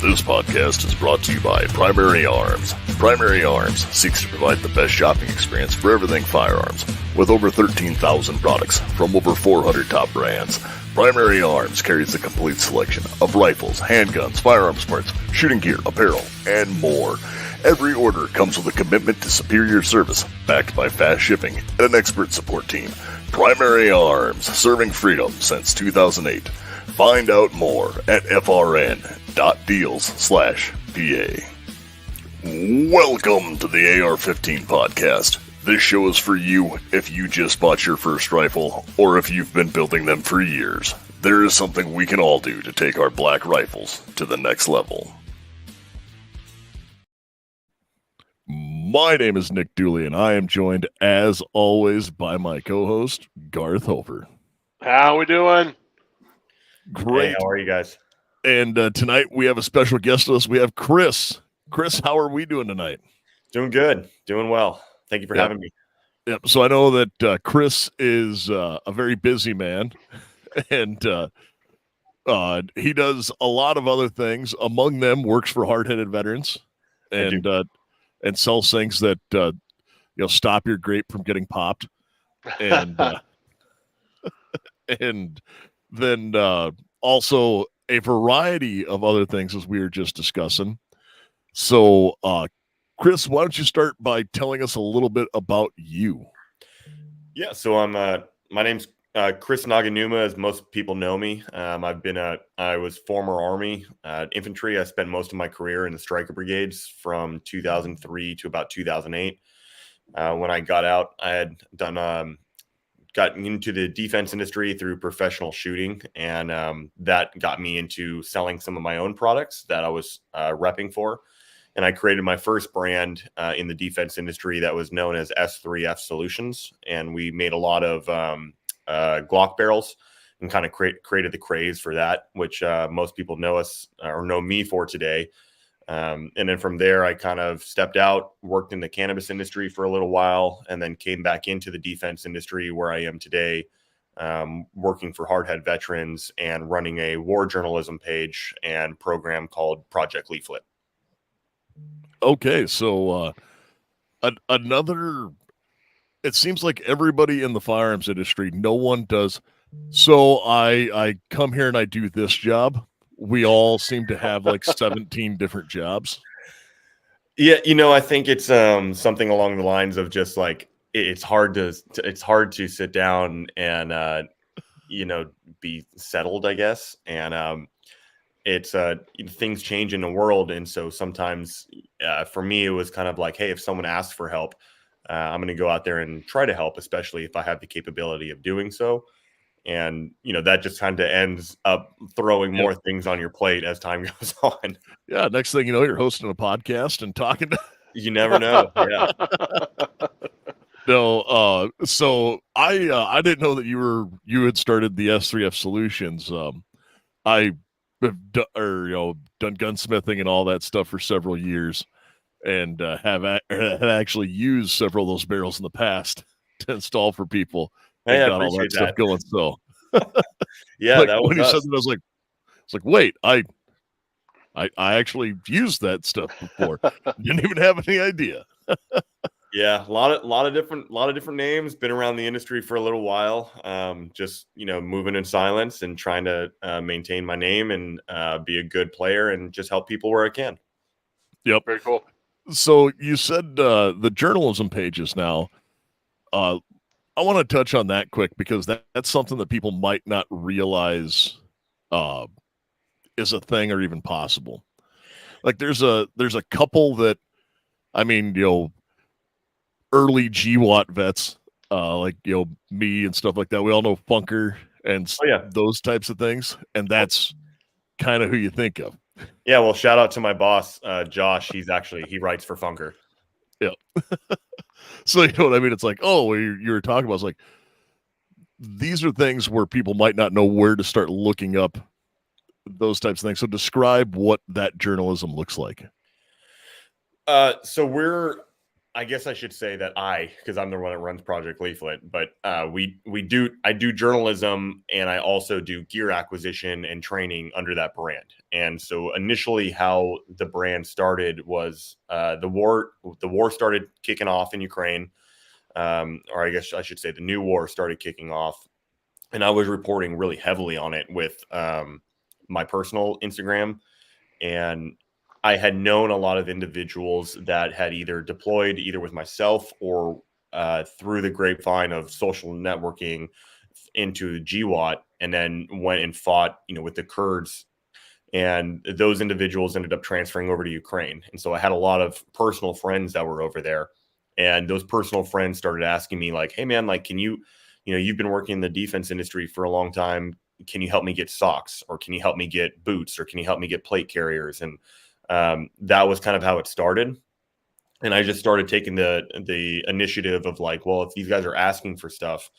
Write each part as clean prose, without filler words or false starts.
This podcast is brought to you by Primary Arms. Primary Arms seeks to provide the best shopping experience for everything firearms. With over 13,000 products from over 400 top brands, Primary Arms carries a complete selection of rifles, handguns, firearms parts, shooting gear, apparel, and more. Every order comes with a commitment to superior service, backed by fast shipping and an expert support team. Primary Arms, serving freedom since 2008. Find out more at frn.deals/PA. Welcome to the AR-15 podcast. This show is for you if you just bought your first rifle or if you've been building them for years. There is something we can all do to take our black rifles to the next level. My name is Nick Dooley, and I am joined, as always, by my co-host, Garth Hofer. How we doing? Great. Hey, how are you guys? And tonight we have a special guest with us. We have Chris. Chris, how are we doing tonight? Doing good. Doing well. Thank you for having me. Yep. So I know that Chris is a very busy man, and he does a lot of other things. Among them, works for Hard-Headed Veterans, and sells things that stop your grape from getting popped, and and then also a variety of other things, as we were just discussing. So, Chris, why don't you start by telling us a little bit about you? Yeah, so my name's Chris Naganuma, as most people know me. I was former Army infantry. I spent most of my career in the Stryker Brigades from 2003 to about 2008. When I got out, I had gotten into the defense industry through professional shooting, and that got me into selling some of my own products that I was repping for. And I created my first brand in the defense industry that was known as S3F Solutions. And we made a lot of Glock barrels and kind of created the craze for that, which most people know us or know me for today. And then from there, I kind of stepped out, worked in the cannabis industry for a little while, and then came back into the defense industry where I am today, working for Hard-Headed Veterans and running a war journalism page and program called Project Leaflet. Okay, so it seems like everybody in the firearms industry, no one does. So I come here and I do this job. We all seem to have like 17 different jobs. Yeah, I think it's something along the lines of just like it's hard to sit down and be settled, I guess. And it's things change in the world, and so sometimes for me it was kind of like, hey, if someone asks for help, I'm going to go out there and try to help, especially if I have the capability of doing so. And, that just kind of ends up throwing more things on your plate as time goes on. Yeah. Next thing you know, you're hosting a podcast and talking. You never know. Yeah. No. So I didn't know that you had started the S3F Solutions. I have done gunsmithing and all that stuff for several years, and have actually used several of those barrels in the past to install for people. Hey, I got all that stuff going. So yeah, that when you said that, I was like, wait, I actually used that stuff before. Didn't even have any idea. Yeah, a lot of different names. Been around the industry for a little while. Just moving in silence and trying to maintain my name and be a good player and just help people where I can. Yep, Very cool. So you said the journalism pages now. I want to touch on that quick because that's something that people might not realize is a thing or even possible. Like there's a couple that, early GWAT vets, like me and stuff like that. We all know Funker and those types of things, and that's kind of who you think of. Yeah, well, shout out to my boss, Josh. He writes for Funker. Yeah. So you know what I mean? It's like, oh, you were talking about, it's like, these are things where people might not know where to start looking up those types of things. So describe what that journalism looks like. So I guess I should say that because I'm the one that runs Project Leaflet, but I do journalism, and I also do gear acquisition and training under that brand. And so initially, how the brand started was the war. The war started kicking off in Ukraine, or I guess I should say the new war started kicking off, and I was reporting really heavily on it with my personal Instagram. And I had known a lot of individuals that had either deployed either with myself or through the grapevine of social networking into GWAT, and then went and fought, with the Kurds. And those individuals ended up transferring over to Ukraine. And so I had a lot of personal friends that were over there. And those personal friends started asking me like, hey man, like, can you've been working in the defense industry for a long time. Can you help me get socks, or can you help me get boots, or can you help me get plate carriers? And that was kind of how it started. And I just started taking the initiative of like, well, if these guys are asking for stuff,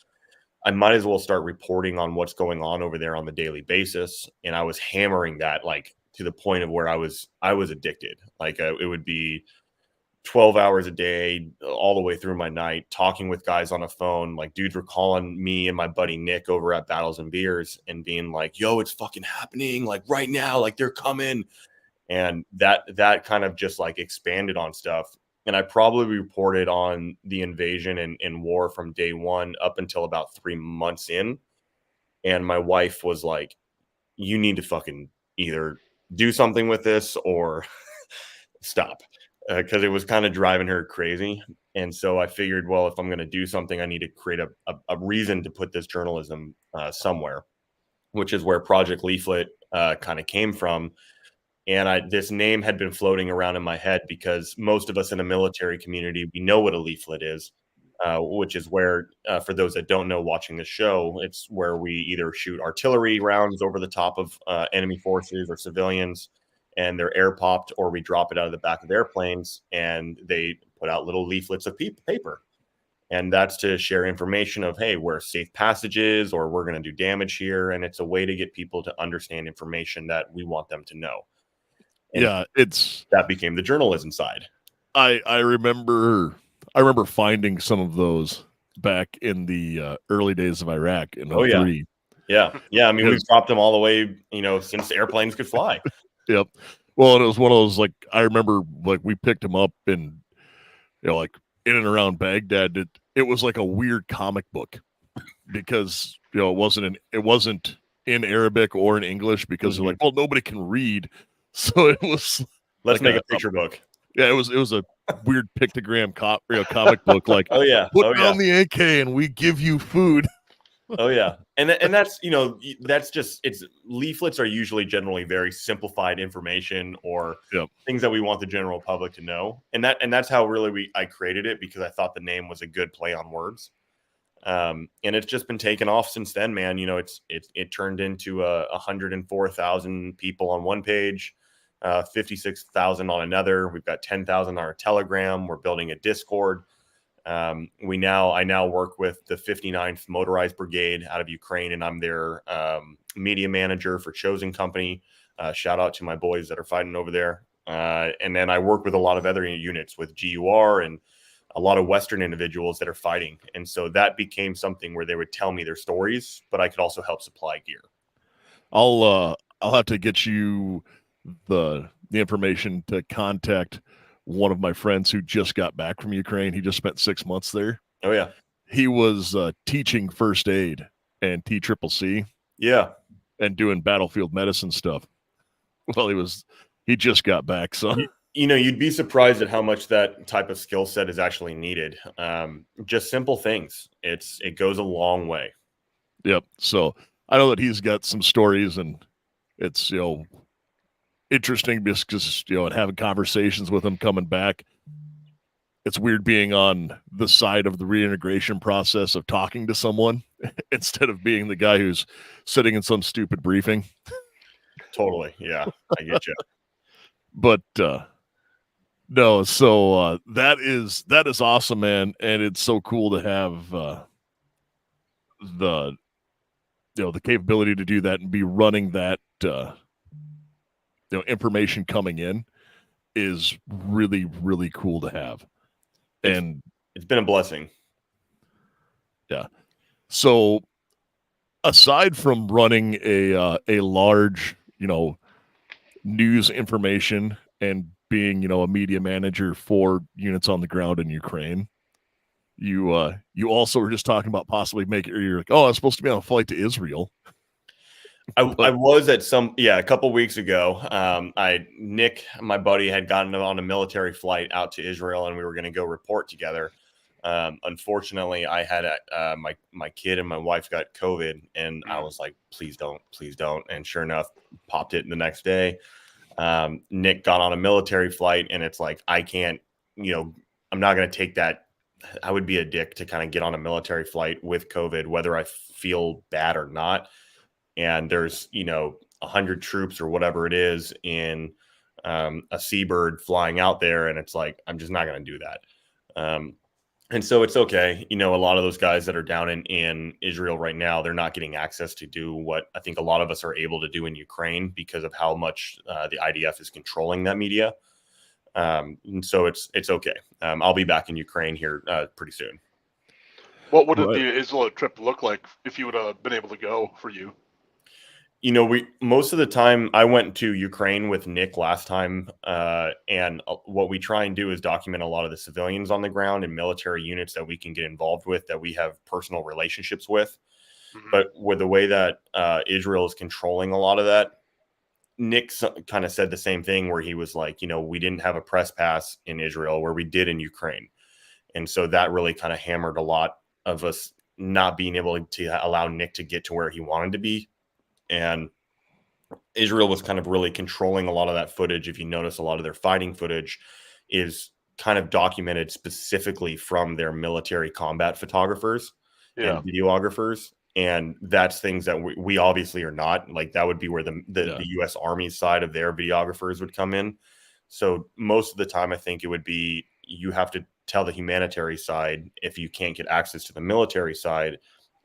I might as well start reporting on what's going on over there on the daily basis. And I was hammering that like to the point of where I was addicted. Like it would be 12 hours a day, all the way through my night, talking with guys on a phone. Like dudes were calling me and my buddy Nick over at Battles and Beers and being like, yo, it's fucking happening. Like right now, like they're coming. And that kind of just like expanded on stuff. And I probably reported on the invasion and war from day one up until about 3 months in. And my wife was like, you need to fucking either do something with this or stop, because it was kind of driving her crazy. And so I figured, well, if I'm going to do something, I need to create a reason to put this journalism somewhere, which is where Project Leaflet kind of came from. And this name had been floating around in my head because most of us in the military community, we know what a leaflet is, which is where, for those that don't know watching the show, it's where we either shoot artillery rounds over the top of enemy forces or civilians, and they're air popped, or we drop it out of the back of airplanes and they put out little leaflets of paper. And that's to share information of, hey, where safe passage is, or we're going to do damage here. And it's a way to get people to understand information that we want them to know. And yeah, that became the journalism side. I remember finding some of those back in the early days of Iraq in 03. Yeah. I mean, we've dropped them all the way, since airplanes could fly. Yep. Well, and it was one of those, like, I remember, like, we picked them up and, like, in and around Baghdad, it was like a weird comic book because, it wasn't in Arabic or in English because they're like, well, nobody can read. So it was let's make a picture book. Yeah, it was a weird pictogram comic book. Like, put down the AK and we give you food. Oh yeah, and that's that's just leaflets are usually generally very simplified information or things that we want the general public to know, and that's how really I created it, because I thought the name was a good play on words. And it's just been taken off since then, man. It turned into 104,000 people on one page, 56,000 on another. We've got 10,000 on our Telegram. We're building a Discord. I now work with the 59th Motorized Brigade out of Ukraine, and I'm their media manager for Chosen Company. Shout out to my boys that are fighting over there. And then I work with a lot of other units with GUR and a lot of Western individuals that are fighting. And so that became something where they would tell me their stories, but I could also help supply gear. I'll have to get you the information to contact one of my friends who just got back from Ukraine. He just spent 6 months there. Oh yeah. He was teaching first aid and TCCC. Yeah. And doing battlefield medicine stuff. Well, he just got back. So, you'd be surprised at how much that type of skill set is actually needed. Just simple things. It goes a long way. Yep. So I know that he's got some stories, and it's, interesting because, and having conversations with him coming back, it's weird being on the side of the reintegration process of talking to someone instead of being the guy who's sitting in some stupid briefing. Totally. Yeah. I get you. But, no, so that is awesome, man. And it's so cool to have the capability to do that and be running that, information coming in is really, really cool to have. And it's been a blessing. Yeah. So aside from running a large, news information and being, a media manager for units on the ground in Ukraine, you also were just talking about possibly making, or you're like, oh, I was supposed to be on a flight to Israel. I was at a couple weeks ago. Nick, my buddy, had gotten on a military flight out to Israel, and we were going to go report together. Unfortunately, I had my kid and my wife got COVID, and I was like, please don't. And sure enough, popped it the next day. Nick got on a military flight, and it's like, I can't, I'm not going to take that. I would be a dick to kind of get on a military flight with COVID, whether I feel bad or not. And there's 100 troops or whatever it is in a Seabird flying out there, and it's like, I'm just not going to do that. And so it's okay. A lot of those guys that are down in Israel right now, they're not getting access to do what I think a lot of us are able to do in Ukraine because of how much the IDF is controlling that media. And so it's okay. I'll be back in Ukraine here pretty soon. What would the Israel trip look like if you would have been able to go for you? Most of the time I went to Ukraine with Nick last time, and what we try and do is document a lot of the civilians on the ground and military units that we can get involved with, that we have personal relationships with. Mm-hmm. But with the way that Israel is controlling a lot of that, Nick kind of said the same thing, where he was like, we didn't have a press pass in Israel where we did in Ukraine. And so that really kind of hammered a lot of us not being able to allow Nick to get to where he wanted to be. And Israel was kind of really controlling a lot of that footage. If you notice, a lot of their fighting footage is kind of documented specifically from their military combat photographers and videographers. And that's things that we obviously are not. Like, that would be where the U.S. Army side of their videographers would come in. So most of the time, I think it would be, you have to tell the humanitarian side, if you can't get access to the military side,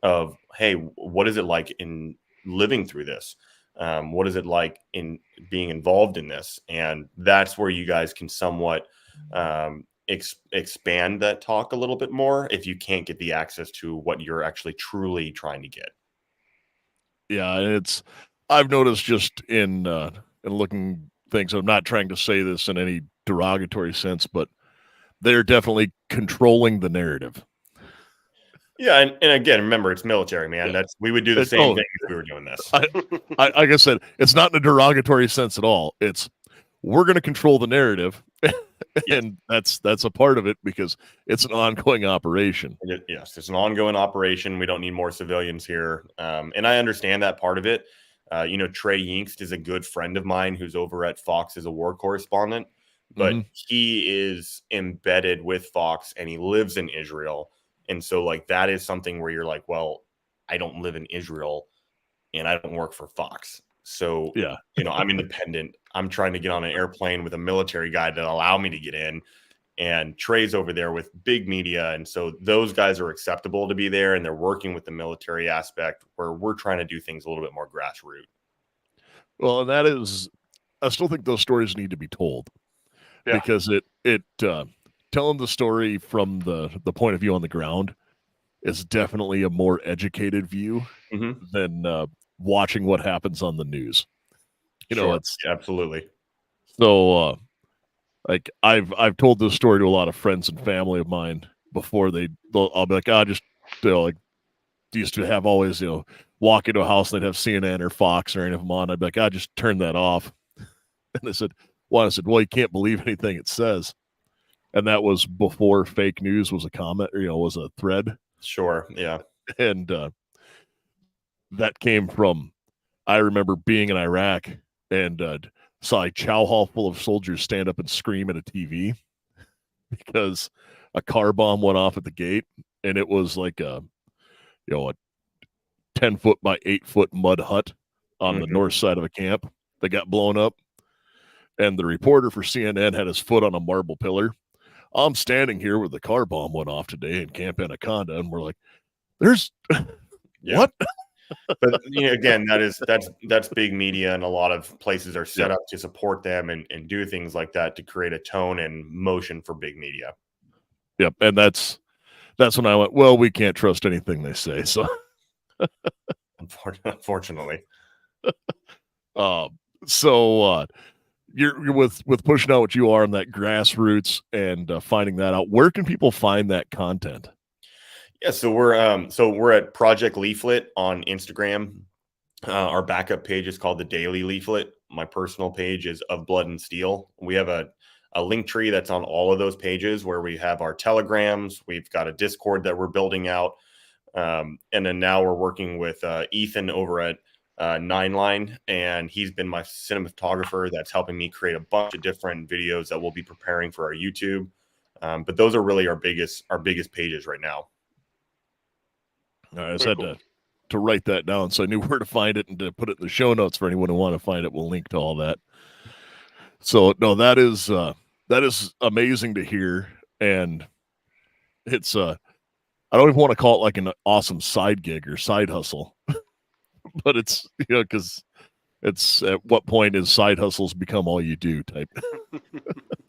of, hey, what is it like in living through this? What is it like in being involved in this? And that's where you guys can somewhat expand that talk a little bit more, if you can't get the access to what you're actually truly trying to get. Yeah, and I've noticed just in looking things, I'm not trying to say this in any derogatory sense, but they're definitely controlling the narrative. Yeah, and again, remember, it's military, man. Yeah. We would do the same thing if we were doing this. Like I said, it's not in a derogatory sense at all. It's, we're going to control the narrative, and that's a part of it, because it's an ongoing operation. Yes, it's an ongoing operation. We don't need more civilians here, and I understand that part of it. Trey Yinkst is a good friend of mine who's over at Fox as a war correspondent, but he is embedded with Fox and he lives in Israel. And so, like, that is something where you're like, well, I don't live in Israel and I don't work for Fox. So, I'm independent. I'm trying to get on an airplane with a military guy to allow me to get in. And Trey's over there with big media. And so those guys are acceptable to be there, and they're working with the military aspect, where we're trying to do things a little bit more grassroots. Well, and that is, I still think those stories need to be told, because it telling the story from the point of view on the ground is definitely a more educated view than watching what happens on the news. It's absolutely. So, like, I've told this story to a lot of friends and family of mine before. I'll be like, just like, used to have always, walk into a house and they'd have CNN or Fox or any of them on. I'd be like, just turn that off. And they said, why? I said, well, you can't believe anything it says. And that was before fake news was a comment, or, was a thread. Sure. Yeah. And that came from, I remember being in Iraq and saw a chow hall full of soldiers stand up and scream at a TV because a car bomb went off at the gate, and it was like a 10-foot by 8-foot mud hut on the north side of a camp that got blown up. And the reporter for CNN had his foot on a marble pillar. I'm standing here where the car bomb went off today in Camp Anaconda, and we're like, there's what? But again, that's big media, and a lot of places are set up to support them and do things like that to create a tone and motion for big media. Yep. And that's when I went, well, we can't trust anything they say. So, Unfortunately. uh, you're with pushing out what you are in that grassroots and finding that out. Where can people find that content? Yeah, so we're at Project Leaflet on Instagram. Our backup page is called the Daily Leaflet. My personal page is Of Blood and Steel. We have a link tree that's on all of those pages where we have our telegrams. We've got a Discord that we're building out. And then now we're working with Ethan over at Nine Line, and he's been my cinematographer that's helping me create a bunch of different videos that we'll be preparing for our YouTube. But those are really our biggest pages right now. I just had to write that down so I knew where to find it and to put it in the show notes for anyone who want to find it. We'll link to all that. So no, that is amazing to hear, and it's I don't even want to call it like an awesome side gig or side hustle, but it's because it's at what point is side hustles become all you do type.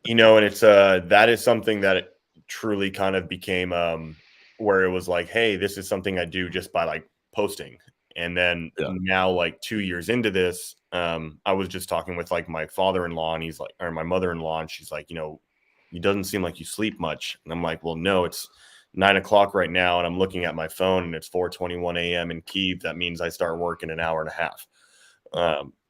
And it's that is something that it truly kind of became where it was like, hey, this is something I do just by like posting. And then now, like 2 years into this, I was just talking with like my father-in-law, and he's like, or my mother-in-law, and she's like, it doesn't seem like you sleep much. And I'm like, well, no, it's 9 o'clock right now, and I'm looking at my phone, and it's 4:21 a.m. in Kyiv. That means I start work in an hour and a half.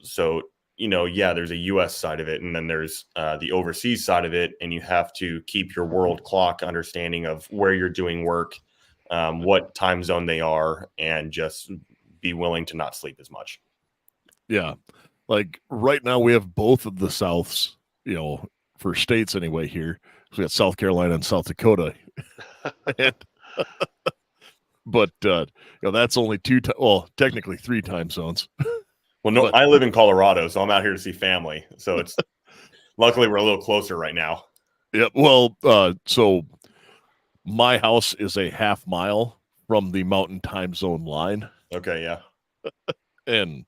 So there's a U.S. side of it, and then there's the overseas side of it, and you have to keep your world clock understanding of where you're doing work, what time zone they are, and just be willing to not sleep as much. Yeah. Like right now we have both of the Souths, for states anyway here. So we got South Carolina and South Dakota. But that's only technically 3 time zones. Well, no, I live in Colorado, so I'm out here to see family. So it's luckily we're a little closer right now. Yeah. Well, so my house is a half mile from the mountain time zone line. Okay. Yeah. And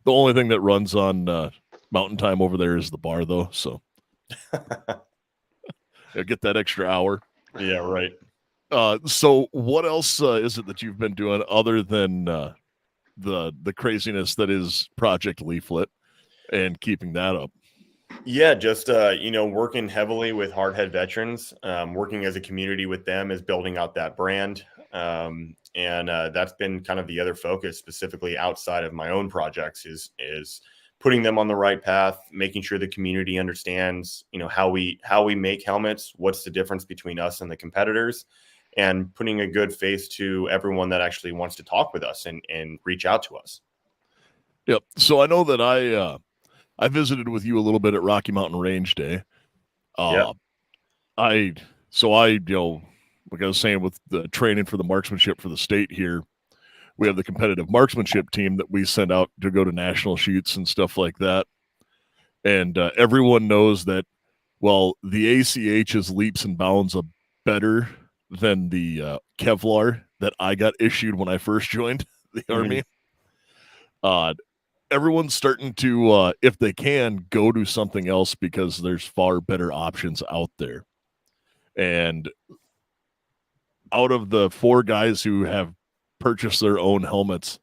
the only thing that runs on mountain time over there is the bar, though. So get that extra hour. Yeah. Right. So what else is it that you've been doing other than the craziness that is Project Leaflet and keeping that up? Yeah, just working heavily with Hardhead veterans, working as a community with them is building out that brand, and that's been kind of the other focus, specifically outside of my own projects, is putting them on the right path, making sure the community understands, how we make helmets, what's the difference between us and the competitors, and putting a good face to everyone that actually wants to talk with us and reach out to us. Yep. So I know that I visited with you a little bit at Rocky Mountain Range Day. Yeah. Like I was saying, with the training for the marksmanship for the state here, we have the competitive marksmanship team that we send out to go to national shoots and stuff like that. And everyone knows that, well, the ACH is leaps and bounds better than the Kevlar that I got issued when I first joined the Army. Everyone's starting to, if they can, go to something else because there's far better options out there. And out of the 4 guys who have purchased their own helmets,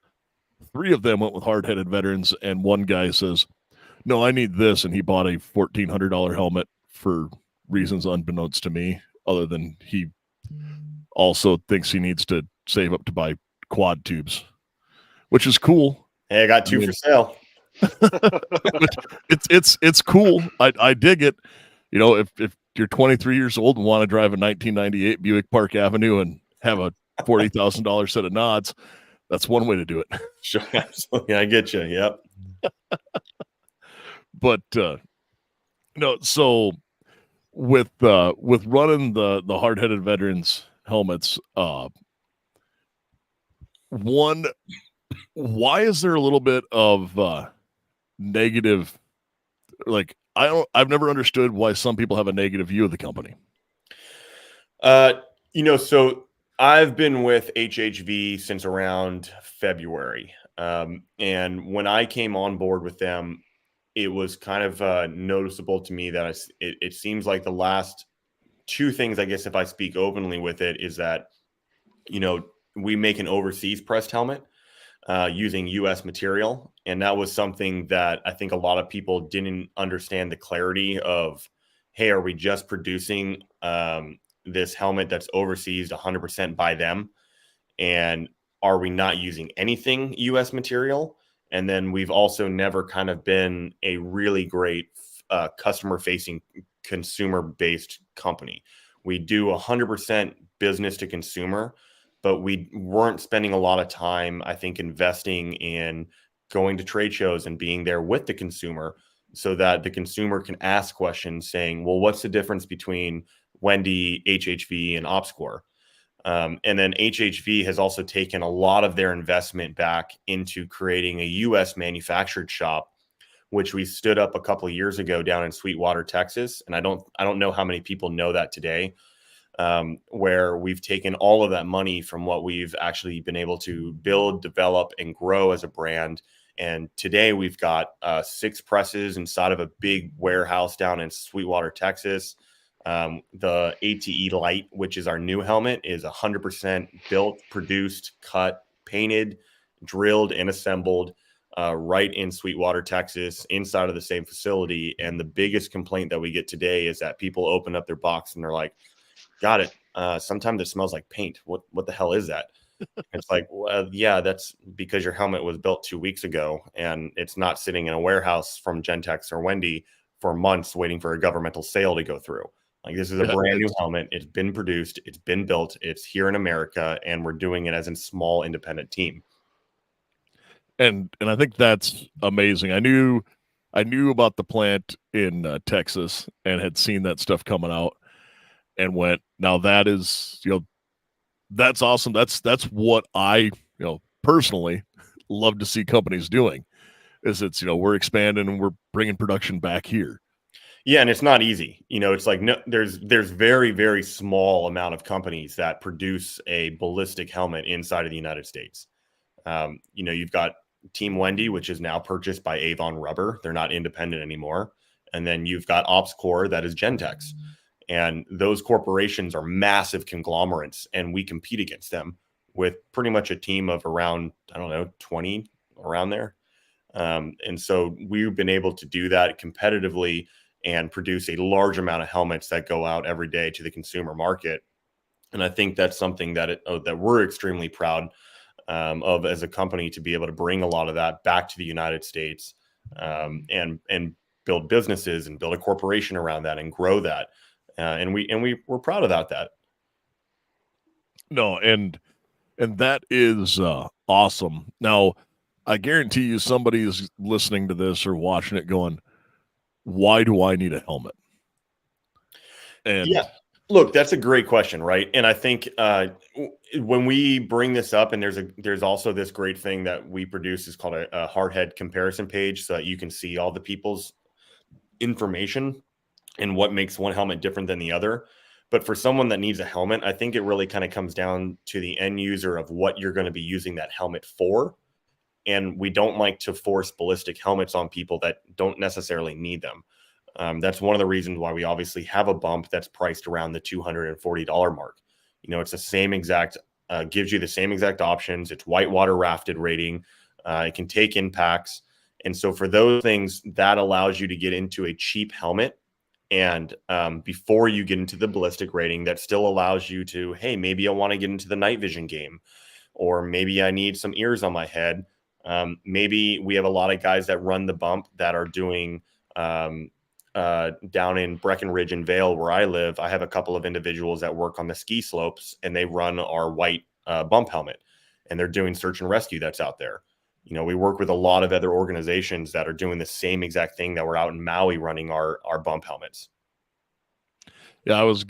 3 of them went with hard-headed veterans, and 1 guy says, no, I need this, and he bought a $1,400 helmet for reasons unbeknownst to me, other than he also thinks he needs to save up to buy quad tubes, which is cool. Hey, I got 2 for sale. it's cool. I dig it. If you're 23 years old and want to drive a 1998 Buick Park Avenue and have a $40,000 set of nods, that's one way to do it. Sure, absolutely. I get you. Yep. But so with running the hard-headed veterans helmets, why is there a little bit of negative? Like, I've never understood why some people have a negative view of the company. So I've been with HHV since around February. And when I came on board with them, it was kind of noticeable to me that it seems like the last two things, I guess, if I speak openly with it, is that, we make an overseas pressed helmet using US material. And that was something that I think a lot of people didn't understand the clarity of, hey, are we just producing this helmet that's overseas 100% by them? And are we not using anything US material? And then we've also never kind of been a really great customer facing, consumer based company. We do 100% business to consumer, but we weren't spending a lot of time, I think, investing in going to trade shows and being there with the consumer so that the consumer can ask questions saying, well, what's the difference between Wendy, HHV, and OpsCore? And then HHV has also taken a lot of their investment back into creating a U.S. manufactured shop, which we stood up a couple of years ago down in Sweetwater, Texas. And I don't know how many people know that today, where we've taken all of that money from what we've actually been able to build, develop, and grow as a brand. And today we've got 6 presses inside of a big warehouse down in Sweetwater, Texas. The ATE Light, which is our new helmet, is 100% built, produced, cut, painted, drilled, and assembled right in Sweetwater, Texas, inside of the same facility. And the biggest complaint that we get today is that people open up their box and they're like, got it. Sometimes it smells like paint. What the hell is that? It's like, well, yeah, that's because your helmet was built 2 weeks ago and it's not sitting in a warehouse from Gentex or Wendy for months waiting for a governmental sale to go through. Like, this is a brand new helmet. It's been produced. It's been built. It's here in America, and we're doing it as a small independent team. And I think that's amazing. I knew about the plant in Texas and had seen that stuff coming out and went, now that is, that's awesome. That's what I, personally love to see companies doing, is it's, we're expanding and we're bringing production back here. Yeah, and it's not easy. It's like, no, there's very, very small amount of companies that produce a ballistic helmet inside of the United States. You've got Team Wendy, which is now purchased by Avon Rubber. They're not independent anymore. And then you've got OpsCore, that is Gentex. And those corporations are massive conglomerates, and we compete against them with pretty much a team of around, 20 around there. And so we've been able to do that competitively and produce a large amount of helmets that go out every day to the consumer market. And I think that's something that we're extremely proud of as a company, to be able to bring a lot of that back to the United States and build businesses and build a corporation around that and grow that. And we're proud about that. No, and that is awesome. Now, I guarantee you somebody is listening to this or watching it going, why do I need a helmet? And yeah, look, that's a great question, right? And I think when we bring this up, and there's also this great thing that we produce is called a hardhead comparison page, so that you can see all the people's information and what makes one helmet different than the other. But for someone that needs a helmet, I think it really kind of comes down to the end user of what you're going to be using that helmet for. And we don't like to force ballistic helmets on people that don't necessarily need them. That's one of the reasons why we obviously have a bump that's priced around the $240 mark. It's the same exact, gives you the same exact options. It's whitewater rafted rating. It can take impacts. And so for those things, that allows you to get into a cheap helmet. And before you get into the ballistic rating, that still allows you to, hey, maybe I want to get into the night vision game, or maybe I need some ears on my head. Maybe we have a lot of guys that run the bump that are doing down in Breckenridge and Vale, where I live. I have a couple of individuals that work on the ski slopes, and they run our white bump helmet, and they're doing search and rescue that's out there. We work with a lot of other organizations that are doing the same exact thing, that we're out in Maui running our bump helmets. Yeah, I was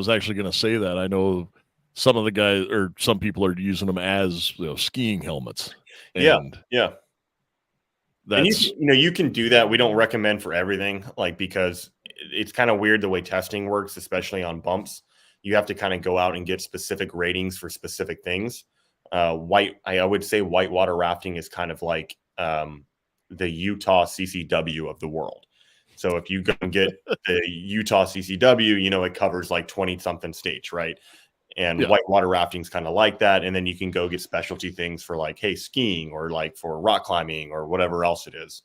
actually gonna say that. I know some of the guys, or some people, are using them as skiing helmets. And yeah. That's, and you can do that. We don't recommend for everything, because it's kind of weird the way testing works, especially on bumps. You have to kind of go out and get specific ratings for specific things. I would say whitewater rafting is kind of like the Utah CCW of the world. So if you go and get the Utah CCW, you know, it covers like 20 something states, right? And whitewater rafting is kind of like that. And then you can go get specialty things for like, hey, skiing or like for rock climbing or whatever else it is.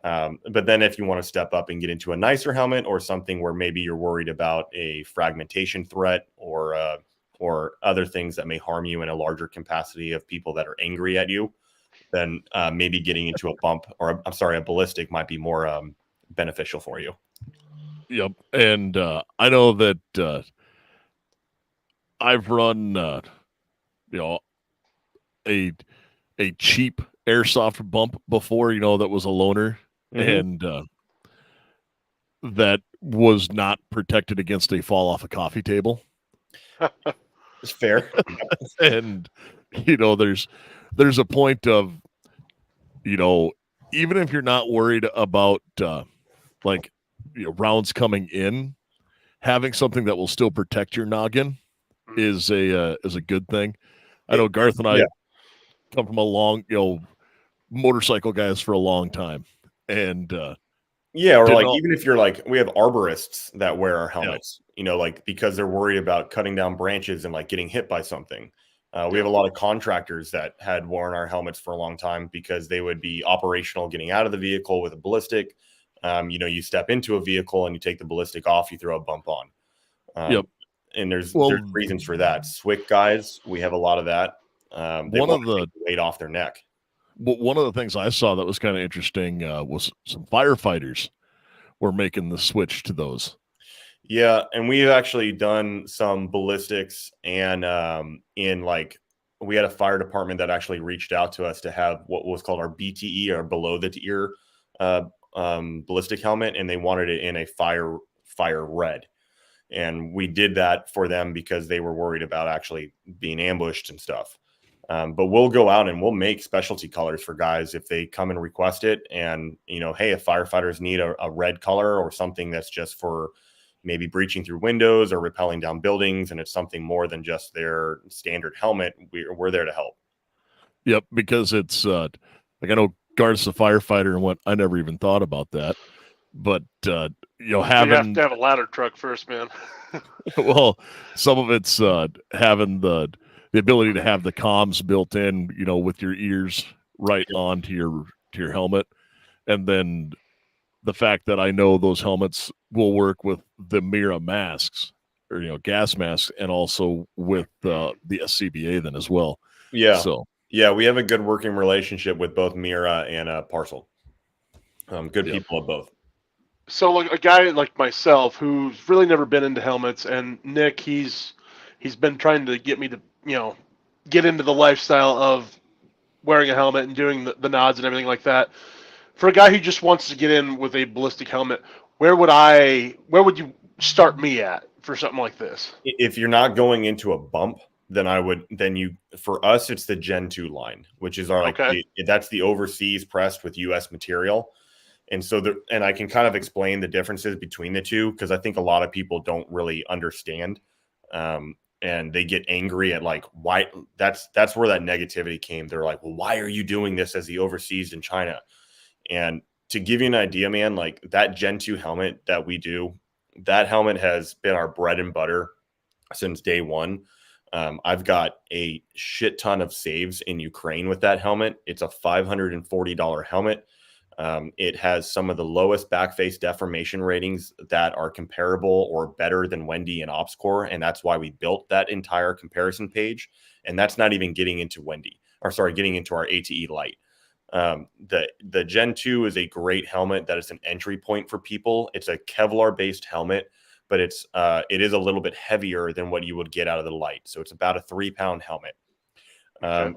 But then if you want to step up and get into a nicer helmet or something where maybe you're worried about a fragmentation threat or other things that may harm you in a larger capacity of people that are angry at you, then maybe getting into a bump or a ballistic might be more beneficial for you. Yep. And I know that I've run, a cheap airsoft bump before, that was a loner, and that was not protected against a fall off a coffee table. It's fair. And there's a point of, even if you're not worried about rounds coming in, having something that will still protect your noggin is a good thing. I know Garth and I come from a long, motorcycle guys for a long time, and or like even if you're like, we have arborists that wear our helmets, like because they're worried about cutting down branches and like getting hit by something. We have a lot of contractors that had worn our helmets for a long time because they would be operational getting out of the vehicle with a ballistic. You step into a vehicle and you take the ballistic off, you throw a bump on. And there's reasons for that. SWIC guys, we have a lot of that. They want to take the weight off their neck. One of the things I saw that was kind of interesting was some firefighters were making the switch to those. Yeah, and we've actually done some ballistics, and we had a fire department that actually reached out to us to have what was called our BTE, or below the ear ballistic helmet, and they wanted it in a fire red. And we did that for them because they were worried about actually being ambushed and stuff. But we'll go out and we'll make specialty colors for guys if they come and request it. And, hey, if firefighters need a red color or something that's just for maybe breaching through windows or rappelling down buildings, and it's something more than just their standard helmet, we're there to help. Yep, because it's I know Garth's a firefighter and I never even thought about that. But having, you have to have a ladder truck first, man. Well, some of it's having the ability to have the comms built in, with your ears right onto your helmet, and then the fact that I know those helmets will work with the Mira masks, or gas masks, and also with the SCBA then as well. Yeah. So we have a good working relationship with both Mira and Parcel. Good people at both. So like a guy like myself who's really never been into helmets, and Nick, he's been trying to get me to, get into the lifestyle of wearing a helmet and doing the nods and everything like that. For a guy who just wants to get in with a ballistic helmet, where would you start me at for something like this? If you're not going into a bump, for us, it's the Gen 2 line, which is our, that's the overseas pressed with US material. And so and I can kind of explain the differences between the two, because I think a lot of people don't really understand. And they get angry at like, why that's where that negativity came. They're like, well, why are you doing this as the overseas in China? And to give you an idea, man, like that Gen 2 helmet that we do, that helmet has been our bread and butter since day one. I've got a shit ton of saves in Ukraine with that helmet. It's a $540 helmet. It has some of the lowest backface deformation ratings that are comparable or better than Wendy and OpsCore, and that's why we built that entire comparison page. And that's not even getting into getting into our ATE Lite. The Gen 2 is a great helmet that is an entry point for people. It's a Kevlar based helmet, but it is a little bit heavier than what you would get out of the Lite. So it's about a 3-pound helmet.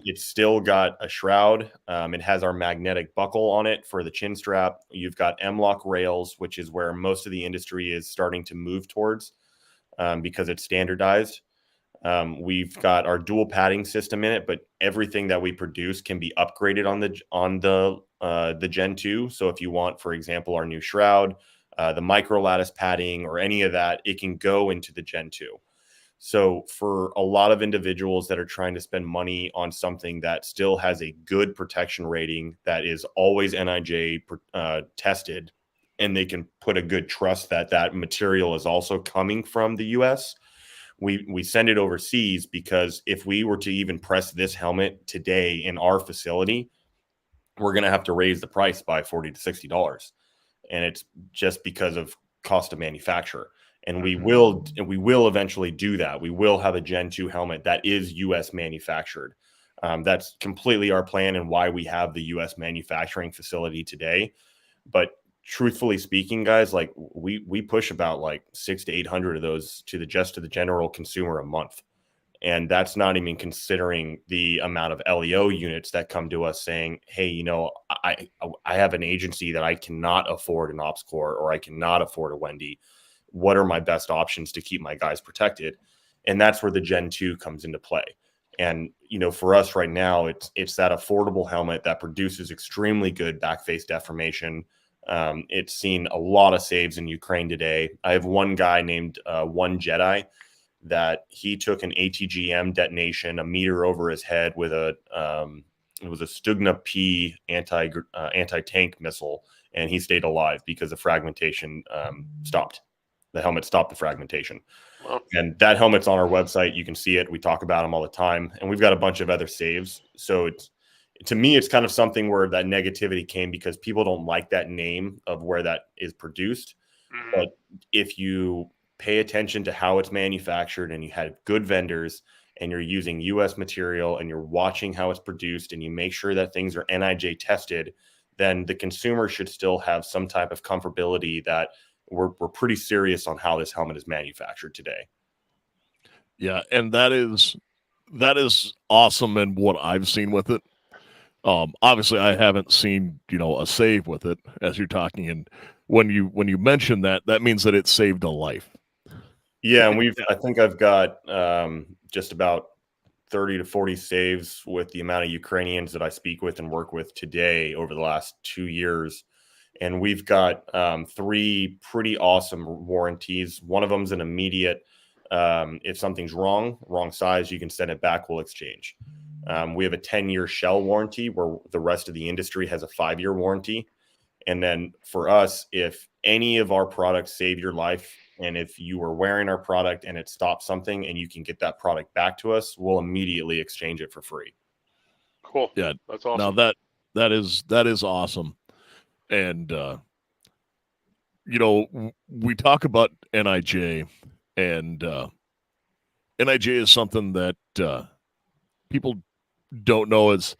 It's still got a shroud. It has our magnetic buckle on it for the chin strap. You've got M-LOK rails, which is where most of the industry is starting to move towards because it's standardized. We've got our dual padding system in it, but everything that we produce can be upgraded on the Gen 2. So if you want, for example, our new shroud, the micro lattice padding, or any of that, it can go into the Gen 2. So for a lot of individuals that are trying to spend money on something that still has a good protection rating, that is always NIJ tested, and they can put a good trust that that material is also coming from the US, we send it overseas, because if we were to even press this helmet today in our facility, we're going to have to raise the price by $40 to $60. And it's just because of cost of manufacture. And we will eventually do that. We will have a Gen 2 helmet that is US manufactured. That's completely our plan and why we have the US manufacturing facility today. But truthfully speaking, guys, like we push about like 600 to 800 of those to the general consumer a month. And that's not even considering the amount of LEO units that come to us saying, hey, you know, I have an agency that I cannot afford an ops corps, or I cannot afford a Wendy. What are my best options to keep my guys protected? And that's where the Gen 2 comes into play. And, you know, for us right now, it's that affordable helmet that produces extremely good back face deformation. It's seen a lot of saves in Ukraine today. I have one guy named One Jedi that he took an ATGM detonation a meter over his head with a it was a Stugna P anti-tank missile, and he stayed alive because the fragmentation stopped. The helmet stopped the fragmentation. Wow. And that helmet's on our website. You can see it. We talk about them all the time, and we've got a bunch of other saves. So to me, it's kind of something where that negativity came because people don't like that name of where that is produced. But if you pay attention to how it's manufactured and you had good vendors and you're using US material and you're watching how it's produced and you make sure that things are NIJ tested, then the consumer should still have some type of comfortability that we're pretty serious on how this helmet is manufactured today. Yeah, and that is awesome in what I've seen with it. Obviously I haven't seen, you know, a save with it as you're talking, and when you mention that, that means that it saved a life. Yeah, and I think I've got just about 30 to 40 saves with the amount of Ukrainians that I speak with and work with today over the last 2 years. And we've got 3 pretty awesome warranties. One of them is an immediate, if something's wrong size, you can send it back, we'll exchange. We have a 10-year shell warranty where the rest of the industry has a 5-year warranty. And then for us, if any of our products save your life, and if you are wearing our product and it stops something and you can get that product back to us, we'll immediately exchange it for free. Cool. Yeah, that's awesome. Now that is awesome. And you know, we talk about NIJ, and NIJ is something that people don't know. It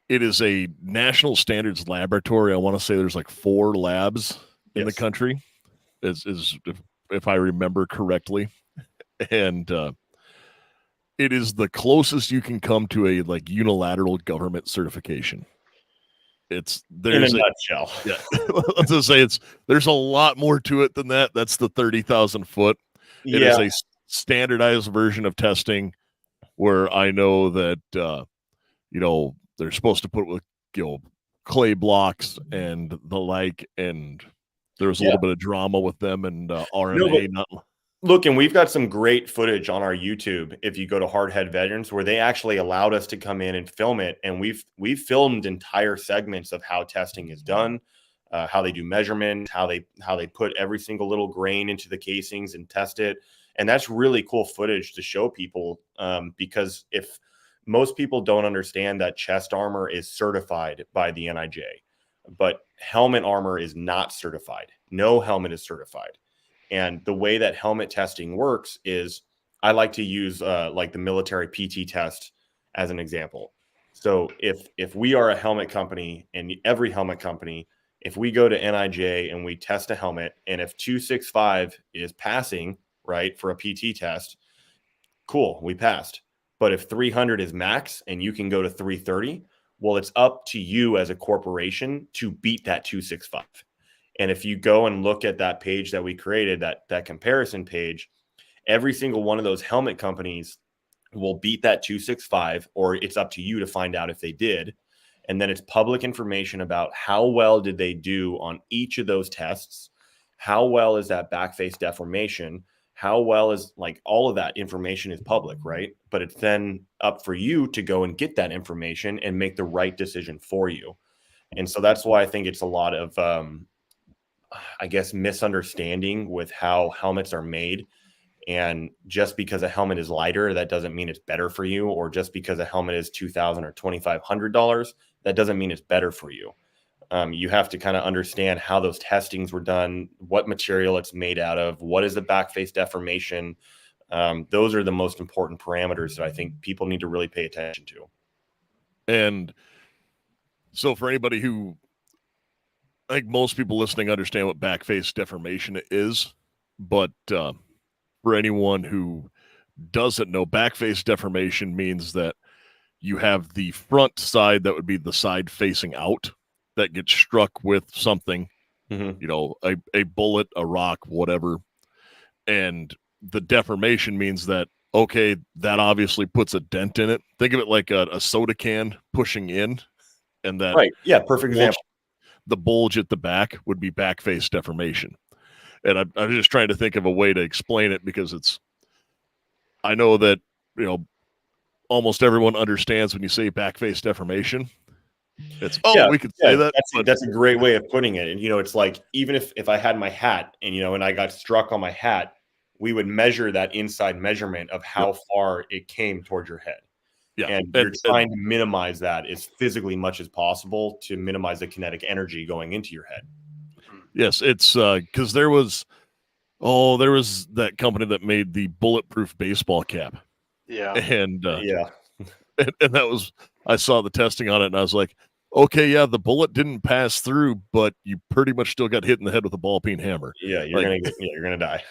is a national standards laboratory. I want to say there's like 4 labs in the country, if I remember correctly, and it is the closest you can come to a like unilateral government certification. There's in a nutshell. Yeah, let's just say there's a lot more to it than that. That's the 30,000 foot. It is a standardized version of testing where I know that you know, they're supposed to put with, you know, clay blocks and the like, and there was a little bit of drama with them and RMA. Look, and we've got some great footage on our YouTube. If you go to Hardhead Veterans, where they actually allowed us to come in and film it, and we've filmed entire segments of how testing is done, how they do measurement, how they put every single little grain into the casings and test it, and that's really cool footage to show people, because if most people don't understand that chest armor is certified by the NIJ, but helmet armor is not certified. No helmet is certified. And the way that helmet testing works is I like to use like the military PT test as an example. So if we are a helmet company, and every helmet company, if we go to NIJ and we test a helmet, and if 265 is passing, right, for a PT test, cool, we passed. But if 300 is max and you can go to 330, well, it's up to you as a corporation to beat that 265. And if you go and look at that page that we created, that comparison page, every single one of those helmet companies will beat that 265, or it's up to you to find out if they did. And then it's public information about how well did they do on each of those tests. How well is that back face deformation? How well is, like, all of that information is public, right? But it's then up for you to go and get that information and make the right decision for you. And so that's why I think it's a lot of I guess, misunderstanding with how helmets are made. And just because a helmet is lighter, that doesn't mean it's better for you. Or just because a helmet is $2,000 or $2,500, that doesn't mean it's better for you. You have to kind of understand how those testings were done, what material it's made out of, what is the back face deformation. Those are the most important parameters that I think people need to really pay attention to. And so for anybody who, I think most people listening understand what back face deformation is, but for anyone who doesn't know, back face deformation means that you have the front side that would be the side facing out that gets struck with something, Mm-hmm. you know, a bullet, a rock, whatever. And the deformation means that, okay, that obviously puts a dent in it. Think of it like a soda can pushing in, and that Right. Yeah. Perfect example. The bulge at the back would be back face deformation. And I'm just trying to think of a way to explain it, because I know that, you know, almost everyone understands when you say back face deformation. It's, we could say that. That's a great way of putting it. And, you know, it's like, even if I had my hat and, you know, and I got struck on my hat, we would measure that inside measurement of how far it came towards your head. Yeah. And you're trying to minimize that as physically much as possible to minimize the kinetic energy going into your head. Yes. It's because there was that company that made the bulletproof baseball cap. Yeah. And yeah. And that was, I saw the testing on it and I was like, okay, yeah, the bullet didn't pass through, but you pretty much still got hit in the head with a ball peen hammer. Yeah, you're gonna die.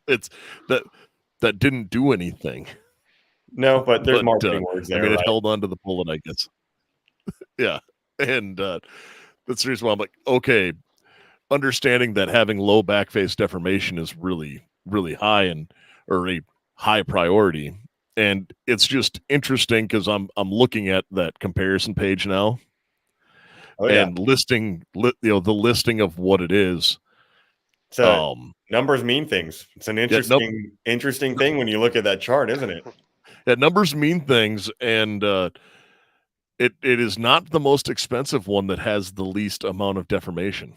It's that didn't do anything. No, but there's marketing words there. I mean, right? it held on to the bullet, I guess. Yeah. And that's the reason why I'm like, okay, understanding that having low back face deformation is really, really high or a high priority. And it's just interesting because I'm looking at that comparison page now, and listing the listing of what it is. So numbers mean things. It's an interesting thing when you look at that chart, isn't it? Yeah, numbers mean things, and it is not the most expensive one that has the least amount of deformation.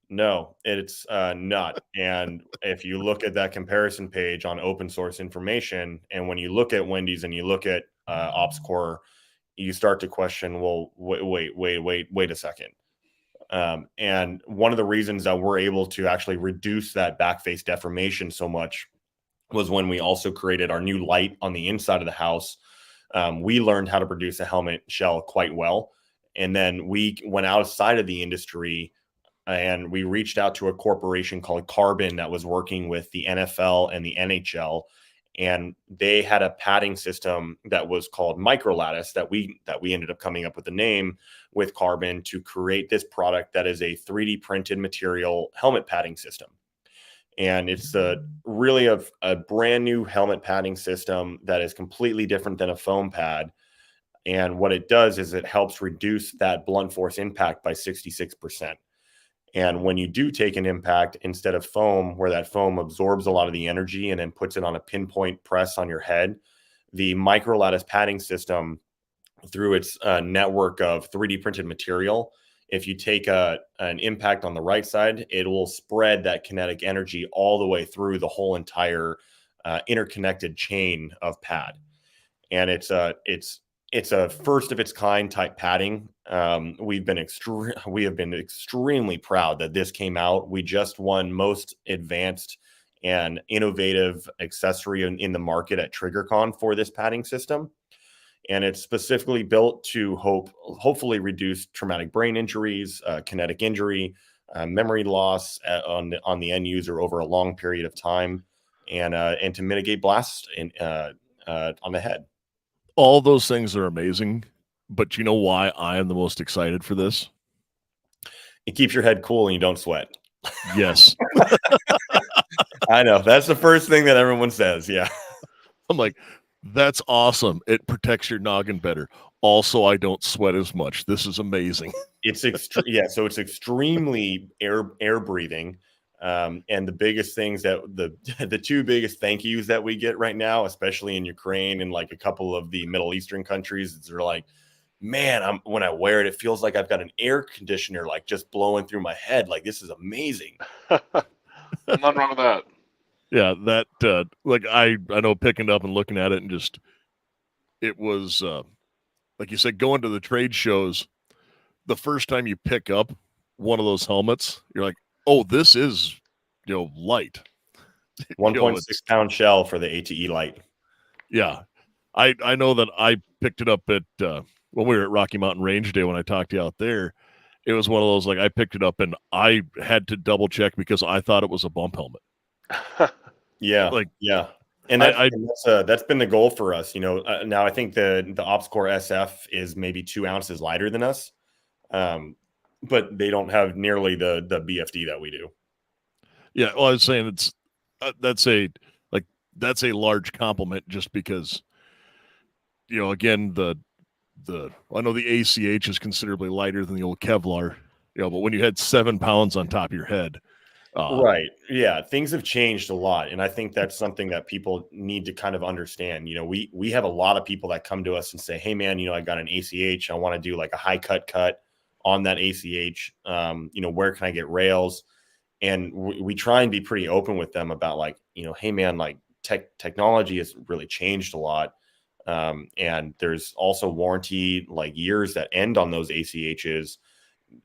No, it's not. And if you look at that comparison page on open source information, and when you look at Wendy's and you look at OpsCore, you start to question, well, wait a second. And one of the reasons that we're able to actually reduce that back face deformation so much was when we also created our new light on the inside of the house. We learned how to produce a helmet shell quite well. And then we went outside of the industry and we reached out to a corporation called Carbon that was working with the NFL and the NHL. And they had a padding system that was called Microlattice that we ended up coming up with the name with Carbon to create this product that is a 3D printed material helmet padding system. And it's really a brand new helmet padding system that is completely different than a foam pad. And what it does is it helps reduce that blunt force impact by 66%. And when you do take an impact, instead of foam, where that foam absorbs a lot of the energy and then puts it on a pinpoint press on your head, the microlattice padding system, through its network of 3D printed material, if you take an impact on the right side, it will spread that kinetic energy all the way through the whole entire interconnected chain of pad. And it's a first of its kind type padding. We have been extremely proud that this came out. We just won most advanced and innovative accessory in the market at TriggerCon for this padding system. And it's specifically built to hopefully reduce traumatic brain injuries, kinetic injury, memory loss on the end user over a long period of time, and to mitigate blasts on the head. All those things are amazing, but you know why I am the most excited for this? It keeps your head cool and you don't sweat. Yes. I know. That's the first thing that everyone says. Yeah. I'm like, that's awesome. It protects your noggin better. Also, I don't sweat as much. This is amazing. So it's extremely air breathing. And the biggest things that the two biggest thank yous that we get right now, especially in Ukraine and like a couple of the Middle Eastern countries, they're like, man, when I wear it, it feels like I've got an air conditioner like just blowing through my head. Like, this is amazing. Nothing wrong with that. Yeah, that like I know picking it up and looking at it and just it was like you said, going to the trade shows, the first time you pick up one of those helmets, you're like, oh, this is light. 1.6-pound shell for the ATE light. Yeah. I know that I picked it up at when we were at Rocky Mountain Range Day when I talked to you out there. It was one of those, like, I picked it up and I had to double check because I thought it was a bump helmet. Yeah. Like, yeah. And that's been the goal for us. Now I think the OpsCore SF is maybe 2 ounces lighter than us. But they don't have nearly the BFD that we do. Yeah. Well, I was saying that's a large compliment just because, again, I know the ACH is considerably lighter than the old Kevlar, but when you had 7 pounds on top of your head. Right. Yeah. Things have changed a lot. And I think that's something that people need to kind of understand. We have a lot of people that come to us and say, hey, man, I got an ACH. I want to do like a high cut on that ACH. Where can I get rails? And we try and be pretty open with them about like, hey, man, like technology has really changed a lot. And there's also warranty like years that end on those ACHs.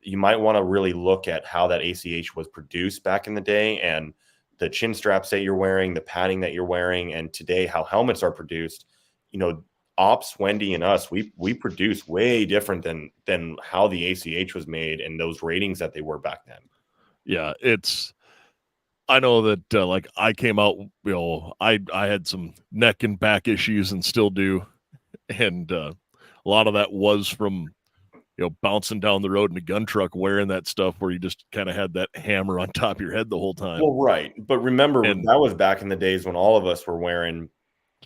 You might want to really look at how that ACH was produced back in the day and the chin straps that you're wearing, the padding that you're wearing, and today how helmets are produced. Ops, Wendy, and us, we produce way different than how the ACH was made and those ratings that they were back then. Yeah, I know that like I came out, I had some neck and back issues and still do, and a lot of that was from bouncing down the road in a gun truck wearing that stuff where you just kind of had that hammer on top of your head the whole time. Well, right. But remember, that was back in the days when all of us were wearing,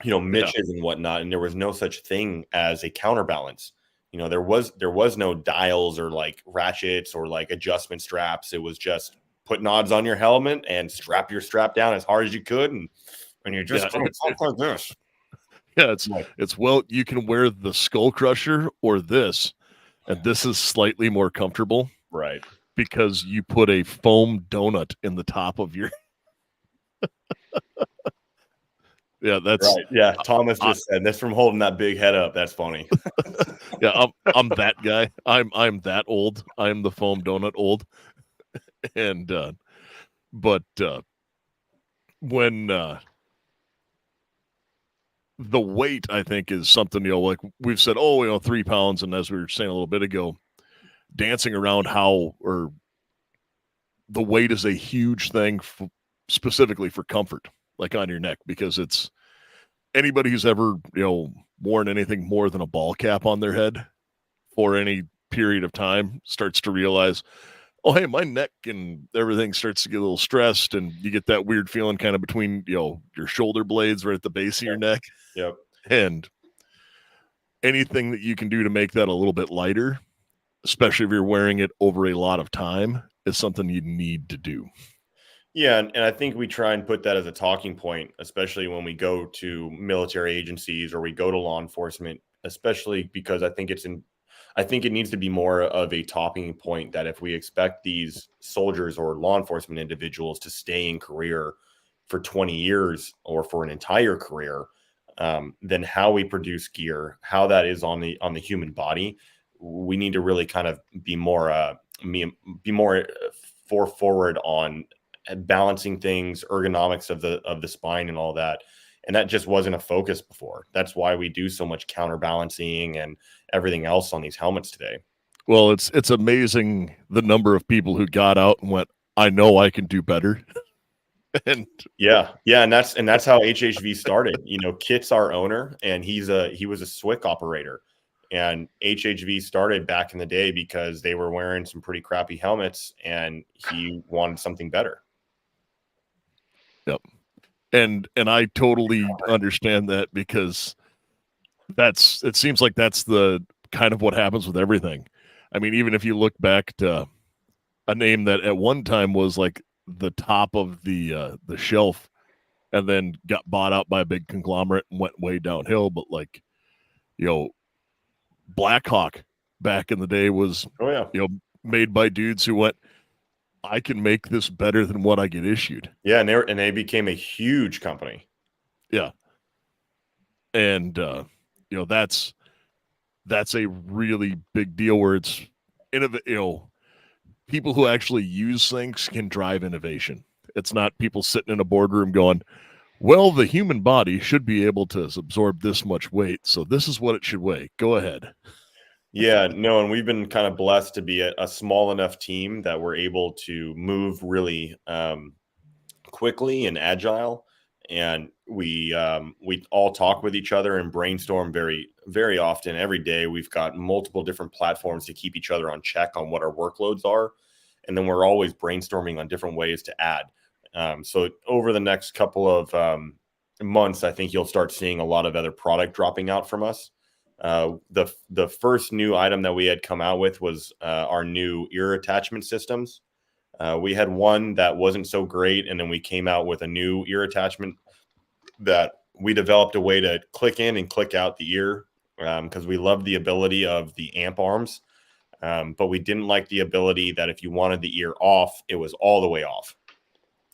Mitches and whatnot, and there was no such thing as a counterbalance. There was no dials or like ratchets or like adjustment straps. It was just put nods on your helmet and strap your strap down as hard as you could. And you just talk like this. Yeah, it's well, you can wear the Skull Crusher or this. And this is slightly more comfortable. Right. Because you put a foam donut in the top of your. Yeah, that's right. Yeah, Thomas just said that's from holding that big head up. That's funny. Yeah, I'm that guy. I'm that old. I'm the foam donut old. And but when the weight, I think, is something, like we've said, 3 pounds. And as we were saying a little bit ago, dancing around the weight is a huge thing specifically for comfort, like on your neck, because it's anybody who's ever, worn anything more than a ball cap on their head for any period of time starts to realize, oh, hey, my neck and everything starts to get a little stressed, and you get that weird feeling kind of between, your shoulder blades right at the base of your neck. Yep. And anything that you can do to make that a little bit lighter, especially if you're wearing it over a lot of time, is something you need to do. Yeah, and I think we try and put that as a talking point, especially when we go to military agencies or we go to law enforcement, especially because I think it needs to be more of a talking point that if we expect these soldiers or law enforcement individuals to stay in career for 20 years or for an entire career, then how we produce gear, how that is on the human body, we need to really kind of be more forward on balancing things, ergonomics of the spine and all that. And that just wasn't a focus before. That's why we do so much counterbalancing and everything else on these helmets today. Well, it's amazing the number of people who got out and went, I know I can do better. And yeah, and that's how HHV started. Kit's our owner, and he was a SWIC operator. And HHV started back in the day because they were wearing some pretty crappy helmets, and he wanted something better. Yep. And I totally understand that, because it seems like that's the kind of what happens with everything. I mean, even if you look back to a name that at one time was like the top of the shelf and then got bought out by a big conglomerate and went way downhill, but like, Blackhawk back in the day was, made by dudes who went, I can make this better than what I get issued. Yeah, and they became a huge company. Yeah. And that's a really big deal where it's people who actually use things can drive innovation. It's not people sitting in a boardroom going, well, the human body should be able to absorb this much weight, so this is what it should weigh. Go ahead. Yeah, no, and we've been kind of blessed to be a small enough team that we're able to move really quickly and agile. And we all talk with each other and brainstorm very, very often. Every day, we've got multiple different platforms to keep each other on check on what our workloads are. And then we're always brainstorming on different ways to add. So over the next couple of months, I think you'll start seeing a lot of other product dropping out from us. The first new item that we had come out with was our new ear attachment systems. We had one that wasn't so great, and then we came out with a new ear attachment that we developed a way to click in and click out the ear because we loved the ability of the amp arms, but we didn't like the ability that if you wanted the ear off, it was all the way off.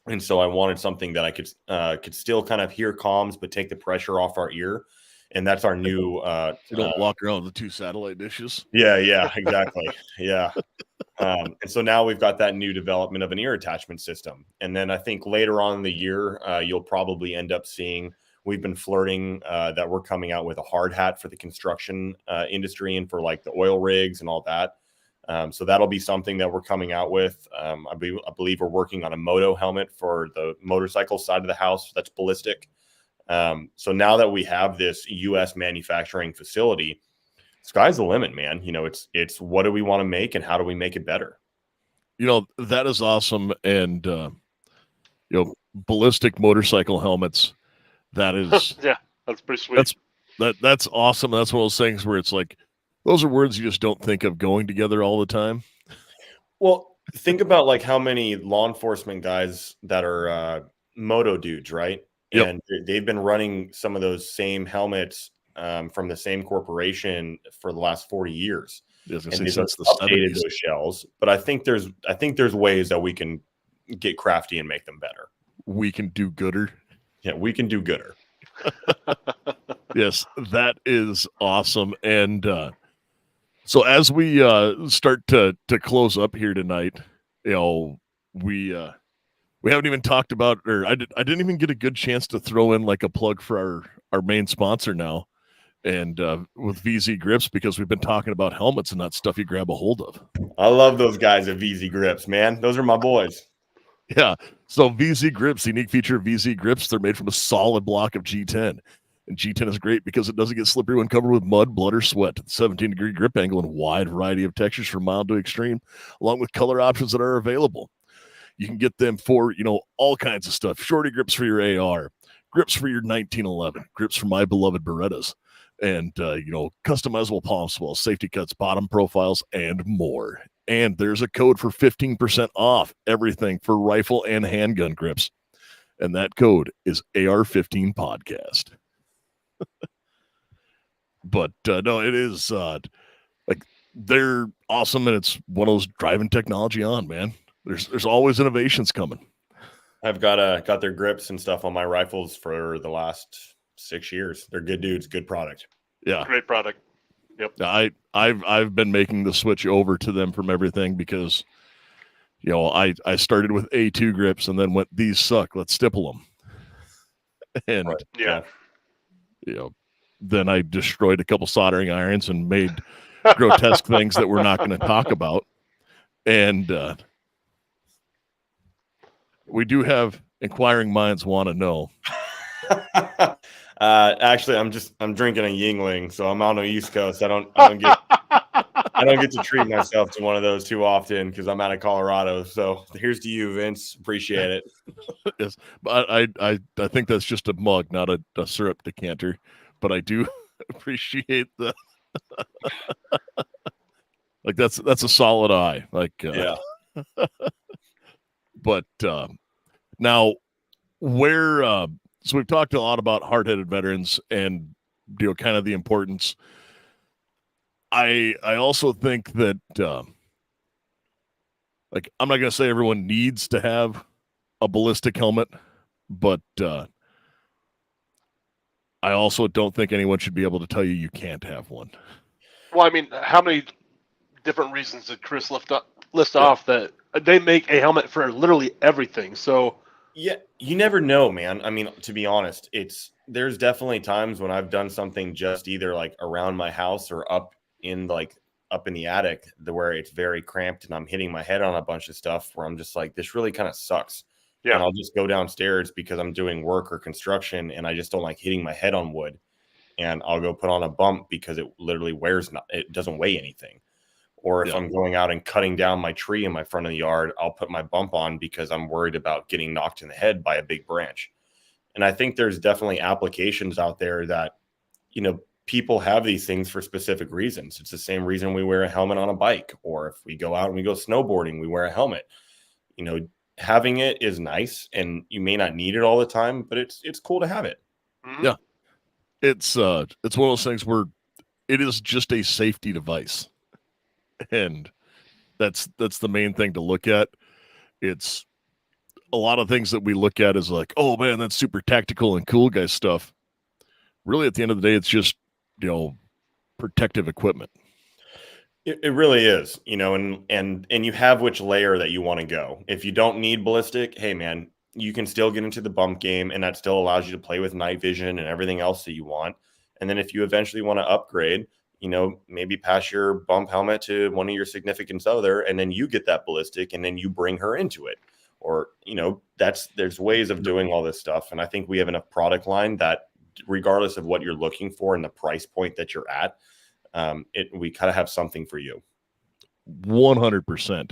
And so I wanted something that I could still kind of hear comms, but take the pressure off our ear. And that's our new. You don't walk around with 2 satellite dishes. Yeah, exactly. Yeah. And so now we've got that new development of an ear attachment system. And then I think later on in the year, you'll probably end up seeing, we've been flirting that we're coming out with a hard hat for the construction industry and for like the oil rigs and all that. So that'll be something that we're coming out with. I believe we're working on a moto helmet for the motorcycle side of the house that's ballistic. So now that we have this U.S. manufacturing facility, sky's the limit, man. It's what do we want to make and how do we make it better? That is awesome. And, ballistic motorcycle helmets, that is, yeah, that's pretty sweet. That's awesome. That's one of those things where it's like, those are words you just don't think of going together all the time. Well, think about like how many law enforcement guys that are moto dudes, right? Yep. And they've been running some of those same helmets from the same corporation for the last 40 years. And they've since the updated 70s. those shells. But I think there's ways that we can get crafty and make them better. We can do gooder. Yeah, we can do gooder. Yes, that is awesome. And so as we start to close up here tonight, we haven't even talked about, or I didn't even get a good chance to throw in like a plug for our main sponsor now, and with VZ Grips, because we've been talking about helmets and that stuff you grab a hold of. I love those guys at VZ Grips, man. Those are my boys. Yeah. So VZ Grips, the unique feature of VZ Grips, they're made from a solid block of G10. And G10 is great because it doesn't get slippery when covered with mud, blood, or sweat. 17-degree grip angle and a wide variety of textures from mild to extreme, along with color options that are available. You can get them for, all kinds of stuff. Shorty grips for your AR, grips for your 1911, grips for my beloved Berettas, and, customizable palm swells, safety cuts, bottom profiles, and more. And there's a code for 15% off everything for rifle and handgun grips. And that code is AR-15 podcast. But no, it is like they're awesome, and it's one of those driving technology on, man. There's always innovations coming. I've got their grips and stuff on my rifles for the last 6 years. They're good dudes, good product. Yeah, great product. Yep. I've been making the switch over to them from everything because I started with A2 grips and then went, these suck, let's stipple them. And yeah. Then I destroyed a couple soldering irons and made grotesque things that we're not going to talk about. And we do have inquiring minds want to know. Actually, I'm drinking a Yingling, so I'm on the East Coast. I don't get to treat myself to one of those too often because I'm out of Colorado. So here's to you, Vince. Appreciate it. Yes, but I think that's just a mug, not a syrup decanter. But I do appreciate the like that's a solid eye. Like yeah. But now where so we've talked a lot about hard-headed veterans and kind of the importance. I also think that like I'm not gonna say everyone needs to have a ballistic helmet, but I also don't think anyone should be able to tell you can't have one. Well, I mean, how many different reasons did Chris list Yeah. off that they make a helmet for literally everything? So Yeah, you never know, man. I mean, to be honest, there's definitely times when I've done something just either like around my house or up in the attic where it's very cramped and I'm hitting my head on a bunch of stuff where I'm just like, this really kind of sucks. yeah, And I'll just go downstairs because I'm doing work or construction and I just don't like hitting my head on wood. And I'll go put on a bump because it literally it doesn't weigh anything. Or if Yeah. I'm going out and cutting down my tree in my front of the yard, I'll put my bump on because I'm worried about getting knocked in the head by a big branch. And I think there's definitely applications out there that, people have these things for specific reasons. It's the same reason we wear a helmet on a bike, or if we go out and we go snowboarding, we wear a helmet. Having it is nice and you may not need it all the time, but it's cool to have it. Mhm. Yeah. It's one of those things where it is just a safety device. And that's the main thing to look at. It's a lot of things that we look at as like, oh man, that's super tactical and cool guy stuff. Really, at the end of the day, it's just, protective equipment. It really is, and you have which layer that you want to go. If you don't need ballistic, hey man, you can still get into the bump game, and that still allows you to play with night vision and everything else that you want. And then if you eventually want to upgrade, maybe pass your bump helmet to one of your significant other, and then you get that ballistic, and then you bring her into it. Or there's ways of doing all this stuff, and I think we have enough product line that, regardless of what you're looking for and the price point that you're at, we kind of have something for you. 100%.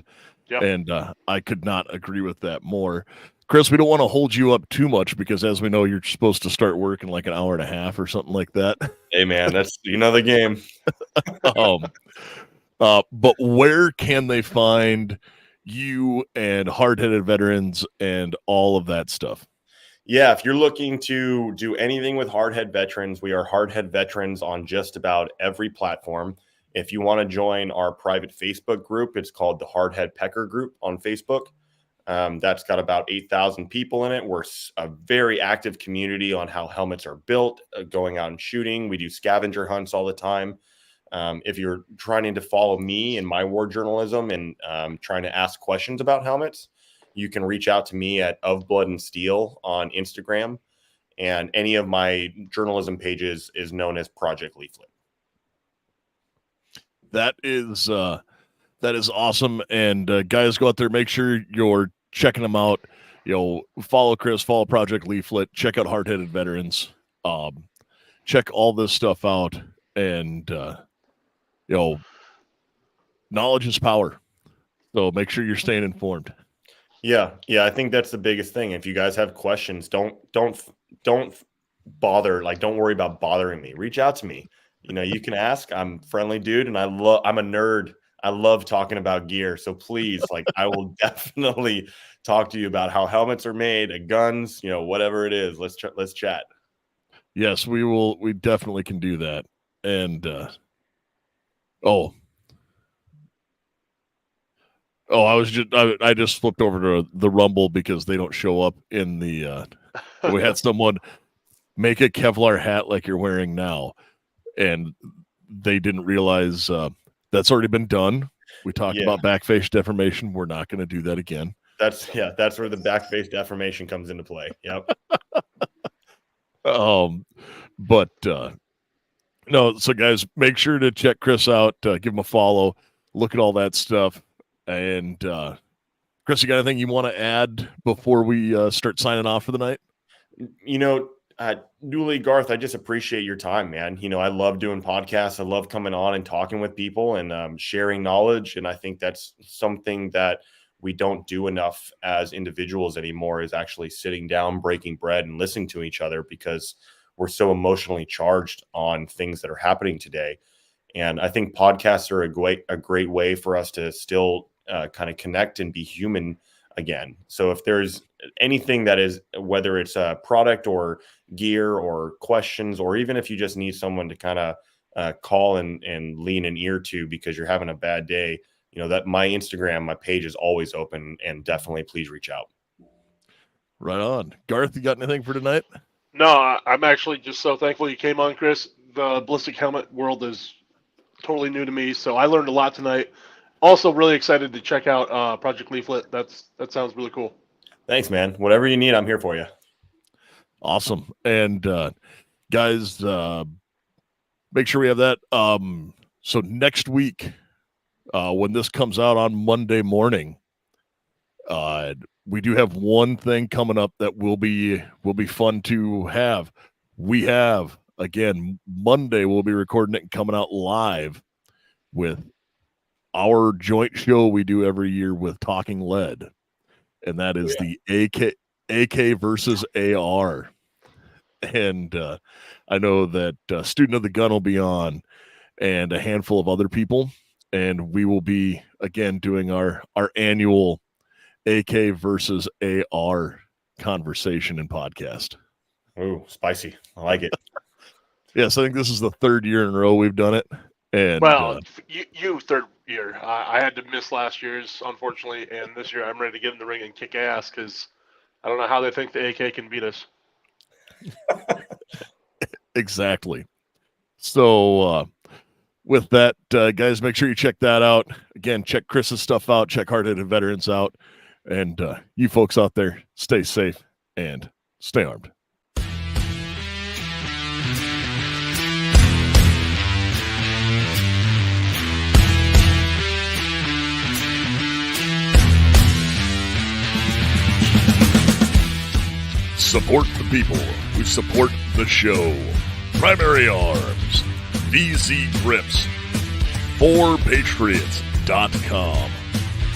Yep. And I could not agree with that more. Chris, we don't want to hold you up too much because, as we know, you're supposed to start work in like an hour and a half or something like that. Hey, man, that's the game. But where can they find you and Hard-Headed Veterans and all of that stuff? Yeah, if you're looking to do anything with Hardhead Veterans, we are Hardhead Veterans on just about every platform. If you want to join our private Facebook group, it's called the Hardhead Pecker Group on Facebook. That's got about 8,000 people in it. We're a very active community on how helmets are built, going out and shooting. We do scavenger hunts all the time. If you're trying to follow me in my war journalism and trying to ask questions about helmets, you can reach out to me at Of Blood and Steel on Instagram, and any of my journalism pages is known as Project Leaflet. That is awesome. And guys, go out there, make sure you're checking them out. Follow Chris, follow Project Leaflet, check out Hard-Headed Veterans, check all this stuff out, and knowledge is power. So make sure you're staying informed. Yeah, I think that's the biggest thing. If you guys have questions, don't bother. Like, don't worry about bothering me. Reach out to me. You can ask. I'm a friendly dude, and I'm a nerd. I love talking about gear. So please, I will definitely talk to you about how helmets are made, guns, whatever it is. Let's chat. Yes, we will. We definitely can do that. And I just flipped over to the Rumble because they don't show up in the. We had someone make a Kevlar hat like you're wearing now, and they didn't realize that's already been done. We talked about backface deformation. We're not going to do that again. That's where the backface deformation comes into play. Yep. But no, so guys, make sure to check Chris out, give him a follow, look at all that stuff. And Chris, you got anything you want to add before we start signing off for the night? Newly, Garth, I just appreciate your time, man. I love doing podcasts. I love coming on and talking with people and sharing knowledge. And I think that's something that we don't do enough as individuals anymore, is actually sitting down, breaking bread, and listening to each other, because we're so emotionally charged on things that are happening today. And I think podcasts are a great way for us to still kind of connect and be human again. So if there's anything that is, whether it's a product or gear or questions, or even if you just need someone to kind of call and lean an ear to because you're having a bad day, that my Instagram, my page is always open, and definitely please reach out. Right on. Garth, you got anything for tonight? No, I'm actually just so thankful you came on, Chris. The ballistic helmet world is totally new to me, so I learned a lot tonight. Also, really excited to check out Project Leaflet. That sounds really cool. Thanks, man. Whatever you need, I'm here for you. Awesome. And guys, make sure we have that. So next week, when this comes out on Monday morning, we do have one thing coming up that will be fun to have. We have, again, Monday we'll be recording it and coming out live with our joint show we do every year with Talking Lead, and that is the AK versus AR. And I know that Student of the Gun will be on, and a handful of other people, and we will be again doing our annual AK versus AR conversation and podcast. Oh, spicy. I like it. Yes, I think this is the third year in a row we've done it. And you third year. I had to miss last year's, unfortunately, and this year I'm ready to get in the ring and kick ass because I don't know how they think the AK can beat us. Exactly. So with that, guys, make sure you check that out. Again, check Chris's stuff out. Check Hard-Headed Veterans out. And you folks out there, stay safe and stay armed. Support the people who support the show. Primary Arms, VZ Grips, 4Patriots.com,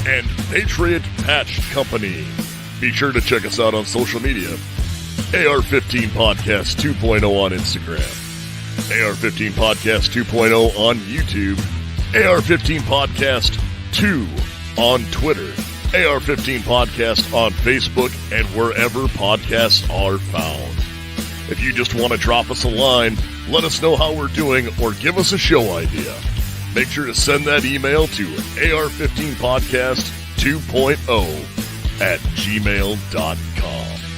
and Patriot Patch Company. Be sure to check us out on social media. AR-15 Podcast 2.0 on Instagram. AR-15 Podcast 2.0 on YouTube. AR-15 Podcast 2 on Twitter. AR-15 Podcast on Facebook and wherever podcasts are found. If you just want to drop us a line, let us know how we're doing, or give us a show idea, make sure to send that email to AR-15podcast 2.0 @gmail.com.